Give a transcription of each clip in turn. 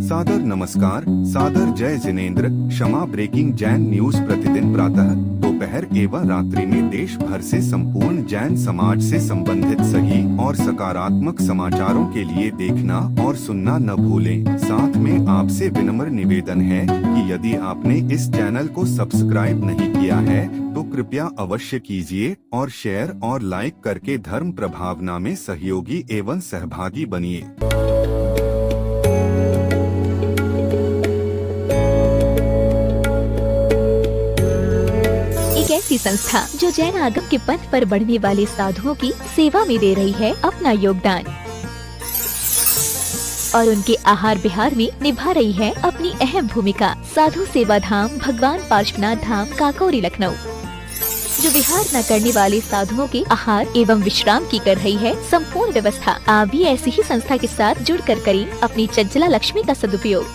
सादर नमस्कार, सादर जय जिनेंद्र। क्षमा ब्रेकिंग जैन न्यूज प्रतिदिन प्रातः दोपहर एवं रात्रि में देश भर से संपूर्ण जैन समाज से संबंधित सही और सकारात्मक समाचारों के लिए देखना और सुनना न भूलें। साथ में आपसे विनम्र निवेदन है कि यदि आपने इस चैनल को सब्सक्राइब नहीं किया है तो कृपया अवश्य कीजिए और शेयर और लाइक करके धर्म प्रभावना में सहयोगी एवं सहभागी बनिए। ऐसी संस्था जो जैन आगम के पथ पर बढ़ने वाले साधुओं की सेवा में दे रही है अपना योगदान और उनके आहार विहार में निभा रही है अपनी अहम भूमिका। साधु सेवा धाम भगवान पार्श्वनाथ धाम काकोरी लखनऊ जो विहार न करने वाले साधुओं के आहार एवं विश्राम की कर रही है संपूर्ण व्यवस्था। आप भी ऐसी ही संस्था के साथ जुड़कर करें अपनी चंचला लक्ष्मी का सदुपयोग।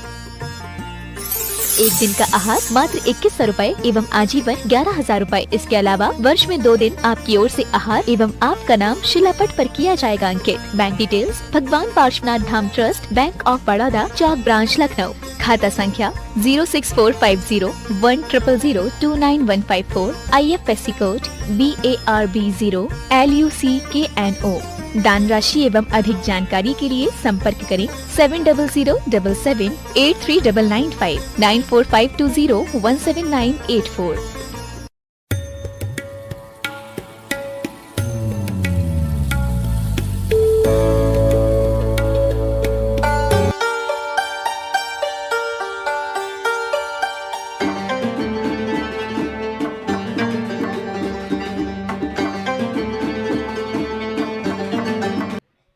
एक दिन का आहार मात्र 2100 रूपए एवं आजीवन 11,000 रूपए। इसके अलावा वर्ष में 2 दिन आपकी ओर से आहार एवं आपका नाम शिलापट पर किया जाएगा अंकित। बैंक डिटेल्स भगवान Parshvanath Dham trust, bank of Baroda, Chowk branch Lucknow. खाता संख्या 064501000291154। IFSC code BARB0 LUCKNO। दान राशि एवं अधिक जानकारी के लिए संपर्क करें 7007783995 9452017984।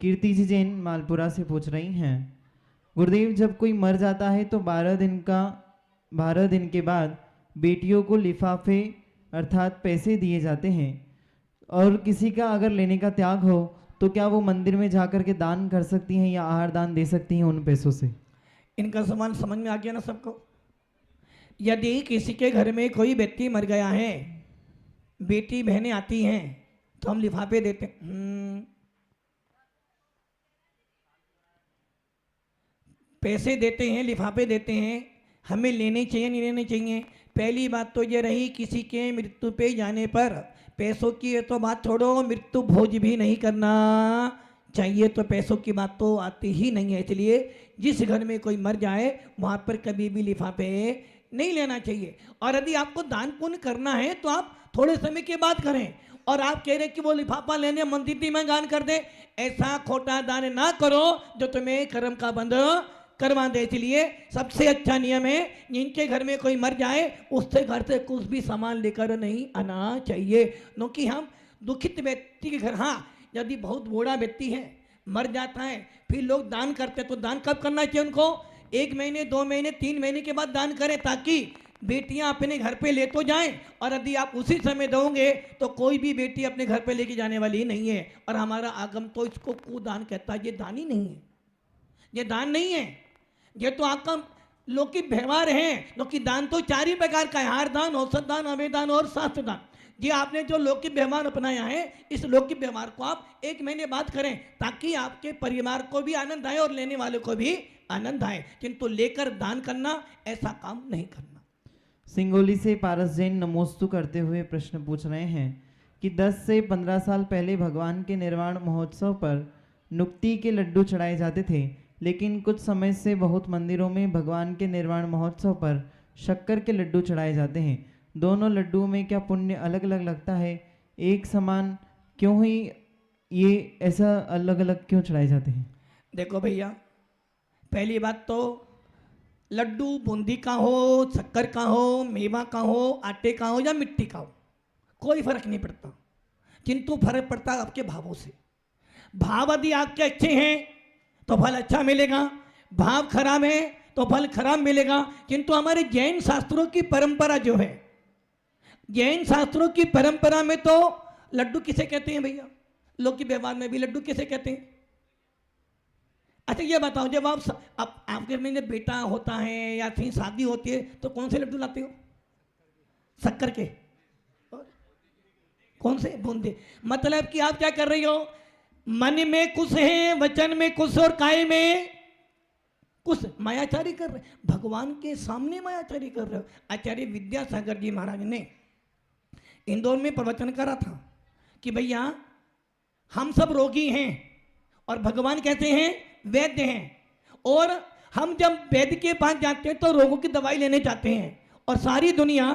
कीर्ति जी जैन मालपुरा से पूछ रही हैं, गुरुदेव जब कोई मर जाता है तो 12 दिन के बाद बेटियों को लिफाफे अर्थात पैसे दिए जाते हैं और किसी का अगर लेने का त्याग हो तो क्या वो मंदिर में जाकर के दान कर सकती हैं या आहार दान दे सकती हैं उन पैसों से? इनका सवाल समझ में आ गया ना सबको? यदि किसी के घर में कोई व्यक्ति मर गया है, बेटी बहनें आती हैं तो हम लिफाफे देते हैं, पैसे देते हैं, लिफाफे देते हैं। हमें लेने चाहिए नहीं लेने चाहिए? पहली बात तो ये रही, किसी के मृत्यु पे जाने पर पैसों की ये तो बात छोड़ो, मृत्यु भोज भी नहीं करना चाहिए, तो पैसों की बात तो आती ही नहीं है। इसलिए जिस घर में कोई मर जाए वहाँ पर कभी भी लिफाफे नहीं लेना चाहिए। और यदि आपको दान पुण्य करना है तो आप थोड़े समय के बाद करें। और आप कह रहे कि वो लिफाफा लेने मंदिर में दान कर दे, ऐसा खोटा दान ना करो जो तुम्हें कर्म का बंध करवा दे। इसलिए सबसे अच्छा नियम है, जिनके घर में कोई मर जाए उससे घर से कुछ भी सामान लेकर नहीं आना चाहिए। क्योंकि हम दुखित व्यक्ति के घर, हाँ यदि बहुत बूढ़ा व्यक्ति है मर जाता है फिर लोग दान करते हैं, तो दान कब करना चाहिए उनको? 1 महीने 2 महीने 3 महीने के बाद दान करें, ताकि बेटियां अपने घर पे ले तो जाएं। और यदि आप उसी समय दोगे तो कोई भी बेटी अपने घर पे लेके जाने वाली नहीं है। और हमारा आगम तो इसको कुदान कहता है। ये दान ही नहीं है, ये दान नहीं है, ये तो आपका लौकिक व्यवहार है। क्योंकि दान तो 4 ही प्रकार का है, आहार दान, औषध दान, अभय दान और शास्त्र दान। ये आपने जो लौकिक व्यवहार अपनाया है, इस लौकिक व्यवहार को आप 1 महीने बाद करें, ताकि आपके परिवार को भी आनंद आए और लेने वाले को भी आनंद आए। किंतु लेकर दान करना, ऐसा काम नहीं करना। सिंगोली से पारस जैन नमोस्तु करते हुए प्रश्न पूछ रहे हैं कि 10 से 15 साल पहले भगवान के निर्वाण महोत्सव पर नुक्ति के लड्डू चढ़ाए जाते थे, लेकिन कुछ समय से बहुत मंदिरों में भगवान के निर्वाण महोत्सव पर शक्कर के लड्डू चढ़ाए जाते हैं। दोनों लड्डुओं में क्या पुण्य अलग अलग लगता है? एक समान क्यों ही ये ऐसा अलग अलग क्यों चढ़ाए जाते हैं? देखो भैया, पहली बात तो लड्डू बूंदी का हो, शक्कर का हो, मेवा का हो, आटे का हो या मिट्टी का हो, कोई फर्क नहीं पड़ता। किंतु फर्क पड़ता है आपके भावों से। भाव यदि आपके अच्छे हैं तो फल अच्छा मिलेगा, भाव खराब है तो फल खराब मिलेगा। किंतु हमारे जैन शास्त्रों की परंपरा जो है, जैन शास्त्रों की परंपरा में तो लड्डू किसे कहते हैं भैया? लोक व्यवहार में भी लड्डू किसे कहते हैं? अच्छा ये बताओ, जब आपके में जब बेटा होता है या फिर शादी होती है तो कौन से लड्डू लाते हो? शक्कर के। कौन से? बूंदे। मतलब कि आप क्या कर रही हो, मन में कुछ है, वचन में कुछ और काय में कुछ मायाचारी कर रहे, भगवान के सामने मायाचारी कर रहे हो। आचार्य विद्यासागर जी महाराज ने इंदौर में प्रवचन करा था कि भैया हम सब रोगी हैं और भगवान कहते हैं वैद्य हैं, और हम जब वैद्य के पास जाते हैं तो रोगों की दवाई लेने जाते हैं, और सारी दुनिया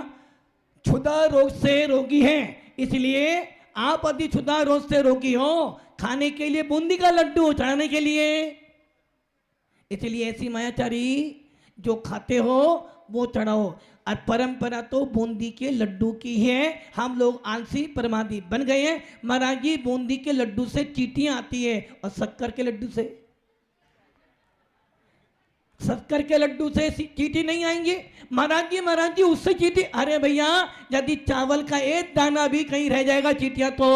क्षुधा रोग से रोगी है। इसलिए आप यदि क्षुधा रोग से रोगी हो, खाने के लिए बूंदी का लड्डू चढ़ाने के लिए, इसलिए ऐसी मायाचारी जो खाते हो वो चढ़ाओ। और परंपरा तो बूंदी के लड्डू की है। हम लोग आलसी प्रमादी बन गए हैं। महाराज जी बूंदी के लड्डू से चींटियां आती है, और शक्कर के लड्डू से, शक्कर के लड्डू से चींटी नहीं आएंगी। महाराज जी उससे चींटी, अरे भैया यदि चावल का एक दाना भी कहीं रह जाएगा चींटियां तो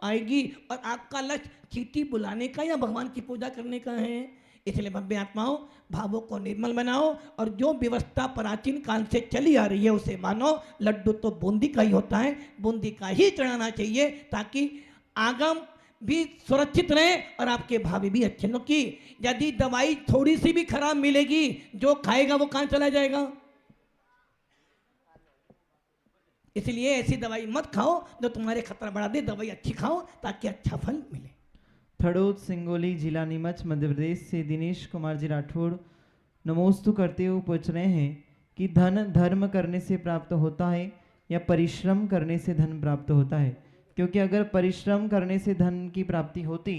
आएगी। और आपका लक्ष्य चींटी बुलाने का या भगवान की पूजा करने का है। इसलिए भव्य आत्माओं, भावों को निर्मल बनाओ, और जो व्यवस्था प्राचीन काल से चली आ रही है उसे मानो। लड्डू तो बूंदी का ही होता है, बूंदी का ही चढ़ाना चाहिए, ताकि आगम भी सुरक्षित रहे और आपके भावी भी अच्छे। क्योंकि यदि दवाई थोड़ी सी भी खराब मिलेगी, जो खाएगा वो कहां चला जाएगा। इसलिए ऐसी दवाई मत खाओ जो तुम्हारे खतरा बढ़ा दे। दवाई अच्छी खाओ ताकि अच्छा फल मिले। थड़ोद सिंगोली जिला नीमच मध्य प्रदेश से दिनेश कुमार जी राठौड़ नमोस्तु करते हुए पूछ रहे हैं कि धन धर्म करने से प्राप्त होता है या परिश्रम करने से धन प्राप्त होता है। क्योंकि अगर परिश्रम करने से धन की प्राप्ति होती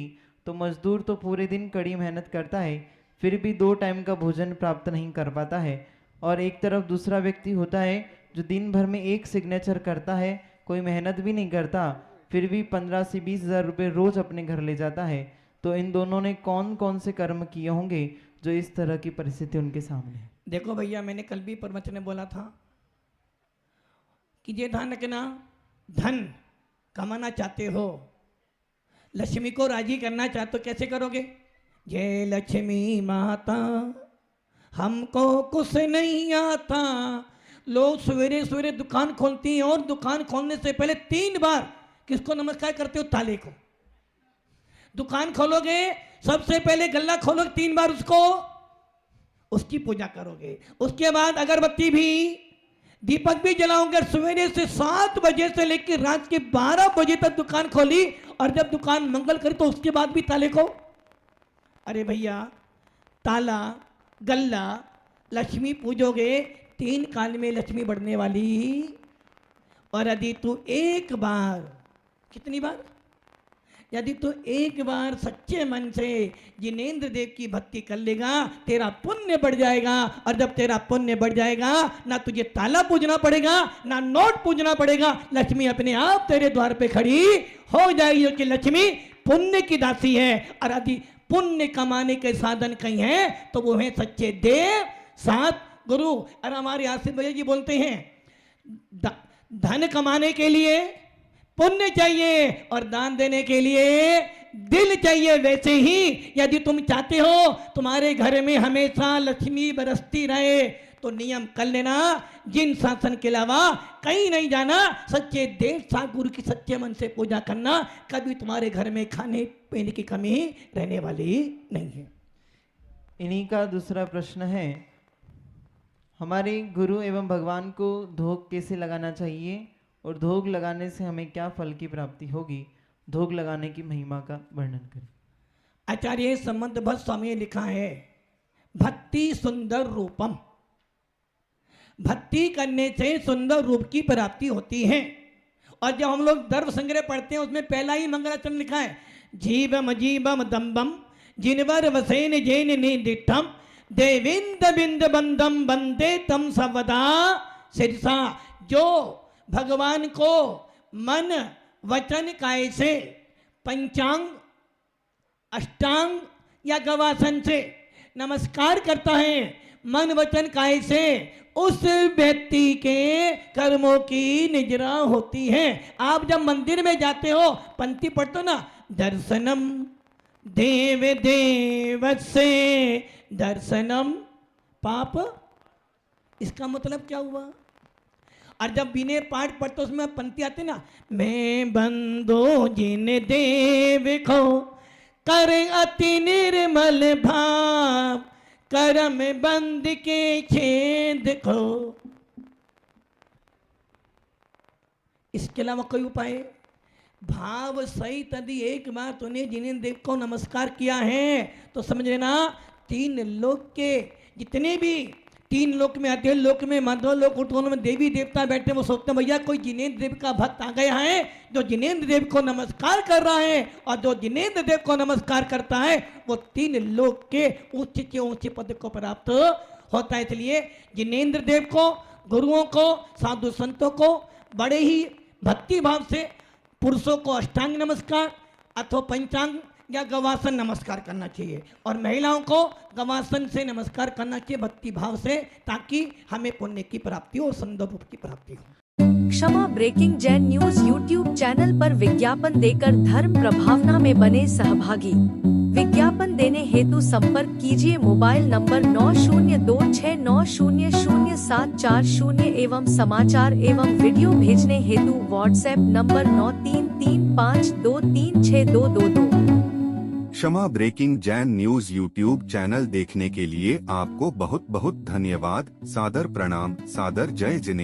तो मजदूर तो पूरे दिन कड़ी मेहनत करता है, फिर भी 2 टाइम का भोजन प्राप्त नहीं कर पाता है। और एक तरफ दूसरा व्यक्ति होता है जो दिन भर में एक सिग्नेचर करता है, कोई मेहनत भी नहीं करता, फिर भी 15 से 20 हज़ार रुपये रोज अपने घर ले जाता है। तो इन दोनों ने कौन कौन से कर्म किए होंगे जो इस तरह की परिस्थिति उनके सामने है। देखो भैया, मैंने कल भी प्रवचन में बोला था कि ये ध्यान रखना, धन कमाना चाहते हो, लक्ष्मी को राजी करना चाहते हो, कैसे करोगे। जय लक्ष्मी माता हमको कुछ नहीं आता। लोग सवेरे सवेरे दुकान खोलती हैं और दुकान खोलने से पहले 3 बार किसको नमस्कार करते हो, ताले को। दुकान खोलोगे सबसे पहले गल्ला खोलोगे, 3 बार उसकी पूजा करोगे। उसके बाद अगरबत्ती भी, दीपक भी जलाओगे। सवेरे से 7 बजे से लेकर रात के 12 बजे तक दुकान खोली, और जब दुकान मंगल करी तो उसके बाद भी ताले को। अरे भैया, ताला गल्ला लक्ष्मी पूजोगे, 3 काल में लक्ष्मी बढ़ने वाली। और यदि तू एक बार, कितनी बार, यदि तू एक बार सच्चे मन से जिनेंद्र देव की भक्ति कर लेगा, तेरा पुण्य बढ़ जाएगा। और जब तेरा पुण्य बढ़ जाएगा, ना तुझे ताला पूजना पड़ेगा, ना नोट पूजना पड़ेगा, लक्ष्मी अपने आप तेरे द्वार पे खड़ी हो जाएगी। क्योंकि लक्ष्मी पुण्य की दासी है। और यदि पुण्य कमाने के साधन कहीं है तो वो है सच्चे देव, सात गुरु। और हमारे आसिफ भैया जी बोलते हैं, धन कमाने के लिए पुण्य चाहिए और दान देने के लिए दिल चाहिए। वैसे ही यदि तुम चाहते हो तुम्हारे घर में हमेशा लक्ष्मी बरसती रहे तो नियम कर लेना, जिन शासन के अलावा कहीं नहीं जाना। सच्चे देव सात गुरु की सच्चे मन से पूजा करना, कभी तुम्हारे घर में खाने पीने की कमी रहने वाली नहीं है। इन्हीं का दूसरा प्रश्न है, हमारे गुरु एवं भगवान को धोख कैसे लगाना चाहिए और धोख लगाने से हमें क्या फल की प्राप्ति होगी। धोख लगाने की महिमा का वर्णन करें। आचार्य संबंध भट्ट स्वामी ने लिखा है, भक्ति सुंदर रूपम, भक्ति करने से सुंदर रूप की प्राप्ति होती है। और जब हम लोग दर्भ संग्रह पढ़ते हैं उसमें पहला ही मंगलाचरण लिखा है, जीवम जीवम दम्बम जिनवर वसेन जैन निदिठम देविंद बिंद बंदम बंदे तम सवदा सिरसा। जो भगवान को मन वचन काय से, पंचांग अष्टांग या गवासन से नमस्कार करता है, मन वचन काय से, उस व्यक्ति के कर्मों की निजरा होती है। आप जब मंदिर में जाते हो पंक्ति पढ़ते हो ना, दर्शनम देव देव से दर्शनम पाप, इसका मतलब क्या हुआ। और जब विनय पाठ पढ़ते उसमें पंक्ति आती ना, मैं बंदो जिन देव को कर अति निर्मल भाव करम बंद के छेद को। इसके अलावा कोई उपाय? भाव सहित यदि एक बार तूने जिनेंद्र देव को नमस्कार किया है तो समझ लेना तीन लोक के जितने भी तीन लोक में अधे लोक में मध्य लोक उठों में देवी देवता बैठे वो सोचते हैं भैया कोई जिनेंद्र देव का भक्त आ गया है जो जिनेंद्र देव को नमस्कार कर रहा है, और जो जिनेंद्र देव को नमस्कार करता है वो तीन लोक के ऊंचे से ऊंचे पद को प्राप्त होता है। इसलिए जिनेंद्र देव को, गुरुओं को, साधु संतों को बड़े ही भक्ति भाव से पुरुषों को अष्टांग नमस्कार अथवा पंचांग या गवासन नमस्कार करना चाहिए, और महिलाओं को गवासन से नमस्कार करना चाहिए भक्ति भाव से, ताकि हमें पुण्य की प्राप्ति हो, सुंदर रूप की प्राप्ति हो। Kshama breaking Jain news YouTube channel पर विज्ञापन देकर धर्म प्रभावना में बने सहभागी। विज्ञापन देने हेतु संपर्क कीजिए मोबाइल नंबर 9026900740 एवं समाचार एवं वीडियो भेजने हेतु WhatsApp number 9335236222। Kshama breaking Jain news YouTube channel देखने के लिए आपको बहुत बहुत धन्यवाद। सादर प्रणाम, सादर जय जिनेंद्र।